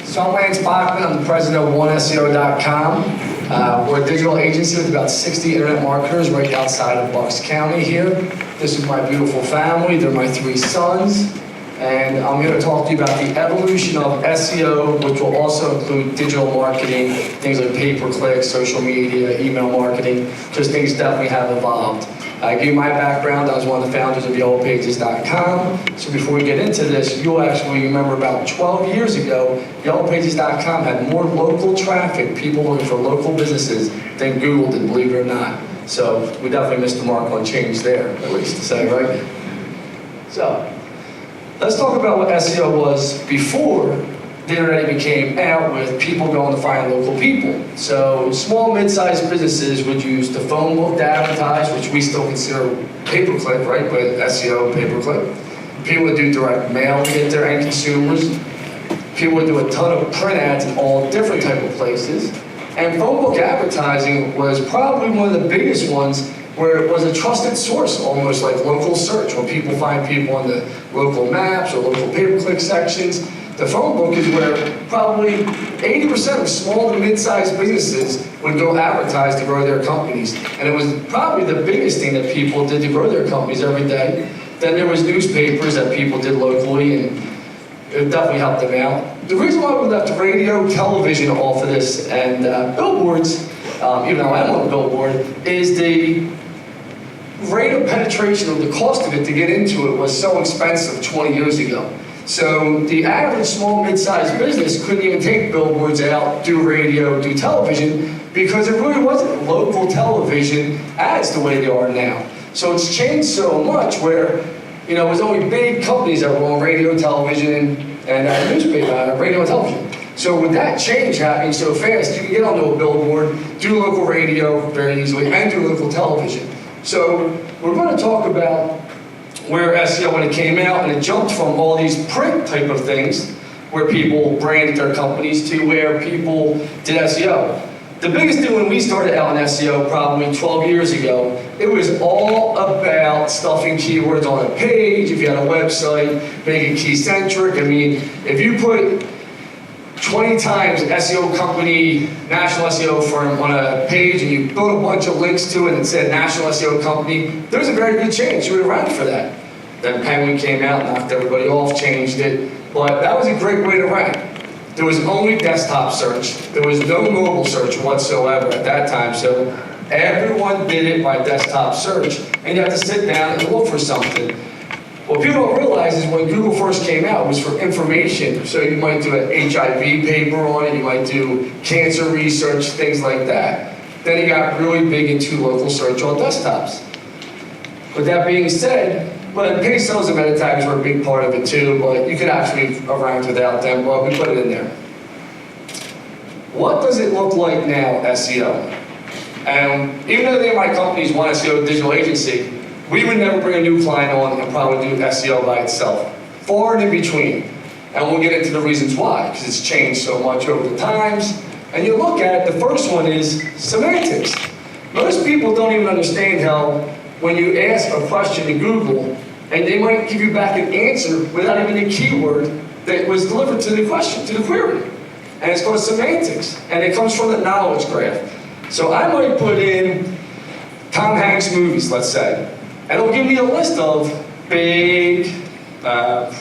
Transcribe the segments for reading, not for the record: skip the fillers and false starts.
So I'm Lance Bachmann. I'm the president of OneSEO.com. We're a digital agency with about 60 internet marketers right outside of Bucks County here. This is my beautiful family. They're my 3 sons. And I'm here to talk to you about the evolution of SEO, which will also include digital marketing, things like pay-per-click, social media, email marketing, because things definitely have evolved. I give you my background. I was one of the founders of YellowPages.com. So before we get into this, you'll actually remember about 12 years ago, YellowPages.com had more local traffic, people looking for local businesses, than Google did, believe it or not. So we definitely missed the mark on change there, at least to say, right? So let's talk about what SEO was before the internet became out with people going to find local people. So small, mid-sized businesses would use the phone book to advertise, which we still consider pay-per-click, right? But SEO, pay-per-click. People would do direct mail to get their end consumers. People would do a ton of print ads in all different type of places. And phone book advertising was probably one of the biggest ones, where it was a trusted source, almost like local search. When people find people on the local maps or local pay-per-click sections, the phone book is where probably 80% of small to mid-sized businesses would go advertise to grow their companies. And it was probably the biggest thing that people did to grow their companies every day. Then there was newspapers that people did locally, and it definitely helped them out. The reason why we left radio, television off of this, and billboards, even though I'm on a billboard, is the rate of penetration of the cost of it to get into it was so expensive 20 years ago. So the average small, mid-sized business couldn't even take billboards out, do radio, do television, because it really wasn't local television ads the way they are now. So it's changed so much where, you know, it was only big companies that were on radio, television, and newspaper, radio and television. So with that change happening so fast, you can get onto a billboard, do local radio very easily, and do local television. So we're going to talk about where SEO, when it came out, and it jumped from all these print type of things, where people branded their companies, to where people did SEO. The biggest thing when we started out in SEO, probably 12 years ago, it was all about stuffing keywords on a page. If you had a website, make it key-centric. I mean, if you put 20 times SEO company, national SEO firm on a page, and you built a bunch of links to it and it said national SEO company, there's a very good chance you would rank for that. Then Penguin came out, knocked everybody off, changed it, but that was a great way to rank. There was only desktop search. There was no mobile search whatsoever at that time, so everyone did it by desktop search, and you had to sit down and look for something. What people don't realize is when Google first came out, it was for information. So you might do an HIV paper on it, you might do cancer research, things like that. Then it got really big into local search on desktops. With that being said, well, page sales and meta tags were a big part of it too, but you could actually rank without them, but we put it in there. What does it look like now, SEO? And even though they my company's One SEO digital agency, we would never bring a new client on and probably do SEO by itself. Far and in between. And we'll get into the reasons why, because it's changed so much over the times. And you look at it, the first one is semantics. Most people don't even understand how when you ask a question to Google, and they might give you back an answer without even a keyword that was delivered to the question, to the query. And it's called semantics. And it comes from the knowledge graph. So I might put in Tom Hanks movies, let's say. And it'll give me a list of big,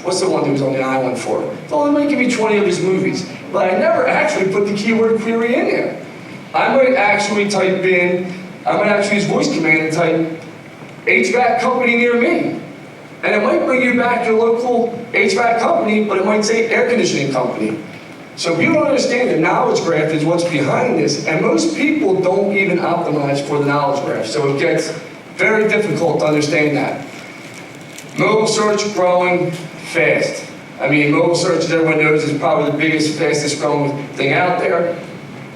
what's the one he was on the island for? Well, it might give me 20 of his movies. But I never actually put the keyword query in there. I might actually use voice command and type HVAC company near me. And it might bring you back your local HVAC company, but it might say air conditioning company. So if you don't understand the knowledge graph is what's behind this, and most people don't even optimize for the knowledge graph. So it gets very difficult to understand that. Mobile search growing fast. I mean, mobile search, as everyone knows, is probably the biggest, fastest growing thing out there.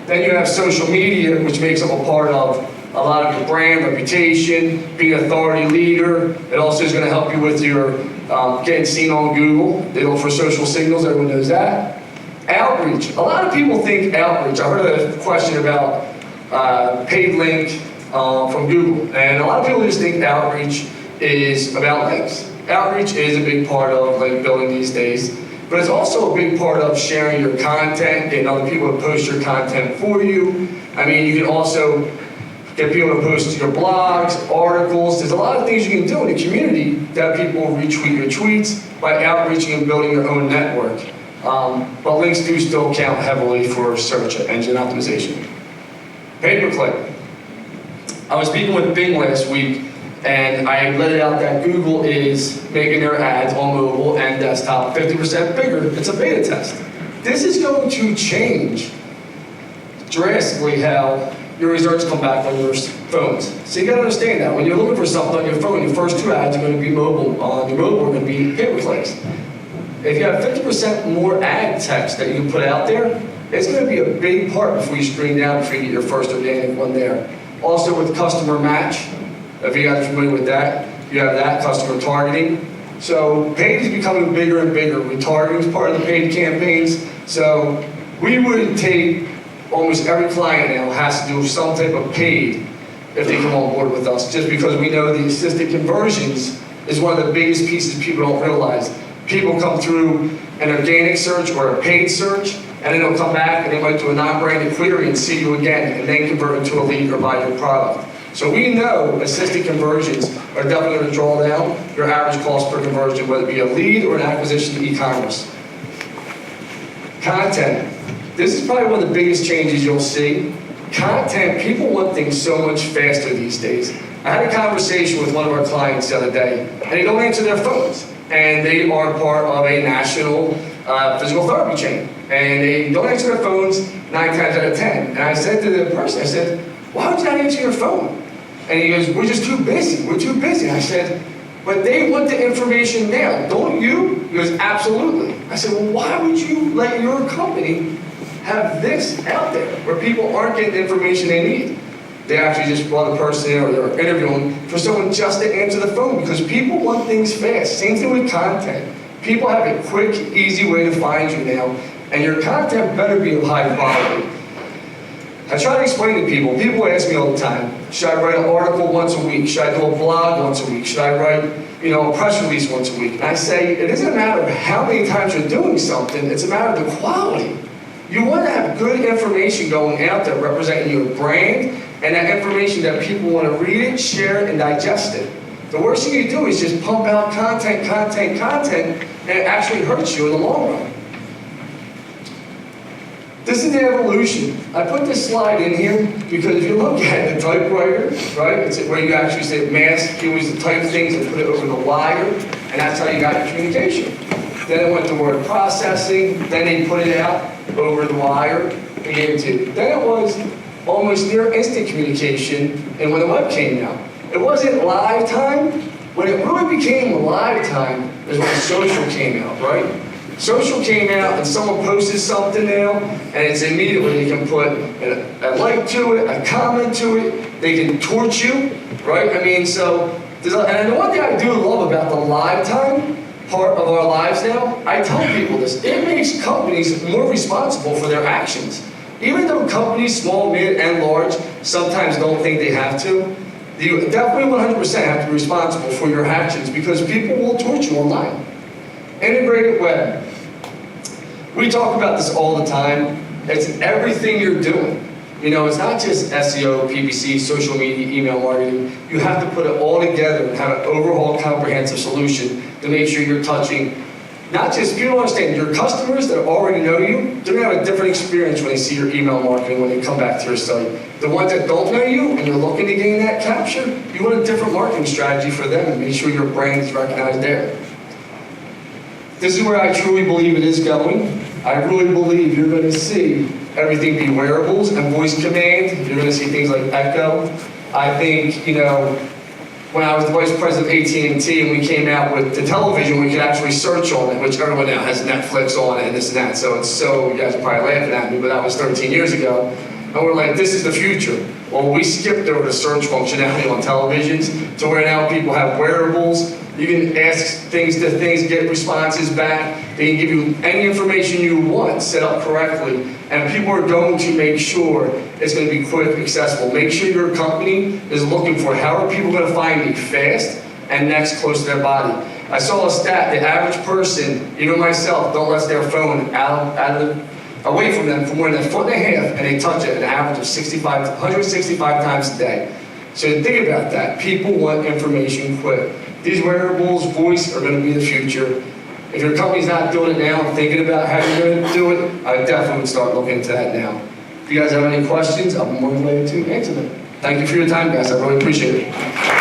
Then you have social media, which makes up a part of a lot of your brand, reputation, being an authority leader. It also is going to help you with your getting seen on Google. They look for social signals, everyone knows that. Outreach. A lot of people think outreach. I heard a question about paid link from Google. And a lot of people just think outreach is about links. Outreach is a big part of link building these days. But it's also a big part of sharing your content, getting other people to post your content for you. I mean, you can also get people to post your blogs, articles. There's a lot of things you can do in the community that people will retweet your tweets by outreaching and building your own network. But links do still count heavily for search engine optimization. Pay-per-click. I was speaking with Bing last week, and I let it out that Google is making their ads on mobile and desktop 50% bigger. It's a beta test. This is going to change drastically how your results come back on your phones. So you gotta understand that. When you're looking for something on your phone, your first 2 ads are gonna be mobile. On your mobile are gonna be pay-per-clicks. If you have 50% more ad text that you can put out there, it's gonna be a big part before you screen down, before you get your first organic one there. Also with customer match, if you guys are familiar with that, you have that, customer targeting. So paid is becoming bigger and bigger. Retargeting is part of the paid campaigns. So we would take almost every client now has to do some type of paid if they come on board with us, just because we know the assisted conversions is one of the biggest pieces people don't realize. People come through an organic search or a paid search, and then they'll come back and they might do a non-branded query and see you again, and then convert into a lead or buy your product. So we know assisted conversions are definitely going to draw down your average cost per conversion, whether it be a lead or an acquisition to e-commerce. Content. This is probably one of the biggest changes you'll see. Content, people want things so much faster these days. I had a conversation with one of our clients the other day, and they don't answer their phones. And they are part of a national physical therapy chain. And they don't answer their phones 9 times out of 10. And I said to the person, I said, why would you not answer your phone? And he goes, we're just too busy. We're too busy. And I said, but they want the information now, don't you? He goes, absolutely. I said, well, why would you let your company have this out there where people aren't getting the information they need? They actually just brought a person in or they're interviewing for someone just to answer the phone because people want things fast. Same thing with content. People have a quick, easy way to find you now, and your content better be of high quality. I try to explain to people, people ask me all the time, should I write an article once a week? Should I do a blog once a week? Should I write, a press release once a week? And I say, it isn't a matter of how many times you're doing something, it's a matter of the quality. You want to have good information going out there representing your brand and that information that people want to read it, share it, and digest it. The worst thing you do is just pump out content, and it actually hurts you in the long run. This is the evolution. I put this slide in here because if you look at the typewriter, right, it's where you actually say mask, you use the type things and put it over the wire, and that's how you got your communication. Then it went to word processing, then they put it out over the wire and gave it to you. Then it was almost near instant communication, and when the web came out. It wasn't live time. When it really became live time is when social came out, right? Social came out and someone posted something now, and it's immediately they can put a like to it, a comment to it, they can torch you, right? I mean, so, and the one thing I do love about the live time part of our lives now, I tell people this, it makes companies more responsible for their actions. Even though companies, small, mid, and large, sometimes don't think they have to, you definitely 100% have to be responsible for your actions because people will torch you online. Integrated web. We talk about this all the time. It's everything you're doing. It's not just SEO, PPC, social media, email marketing. You have to put it all together and have an overall comprehensive solution to make sure you're touching not just, people don't understand, your customers that already know you, they're going to have a different experience when they see your email marketing when they come back to your site. The ones that don't know you and you're looking to gain that capture, you want a different marketing strategy for them and make sure your brand is recognized there. This is where I truly believe it is going. I really believe you're going to see everything be wearables and voice command. You're going to see things like Echo. I think, when I was the vice president of AT&T and we came out with the television, we could actually search on it, which everyone now has Netflix on it and this and that. So you guys are probably laughing at me, but that was 13 years ago. And we're like, this is the future. Well, we skipped over the search functionality on televisions to where now people have wearables. You can ask things to things, get responses back. They can give you any information you want set up correctly. And people are going to make sure it's going to be quick, accessible. Make sure your company is looking for how are people going to find me fast and next close to their body. I saw a stat, the average person, even myself, don't let their phone away from them for more than a foot and a half, and they touch it an average of 165 times a day. So think about that. People want information quick. These wearables, voice, are going to be the future. If your company's not doing it now, thinking about how you're going to do it, I definitely would start looking into that now. If you guys have any questions, I'm more than glad to answer them. Thank you for your time, guys. I really appreciate it.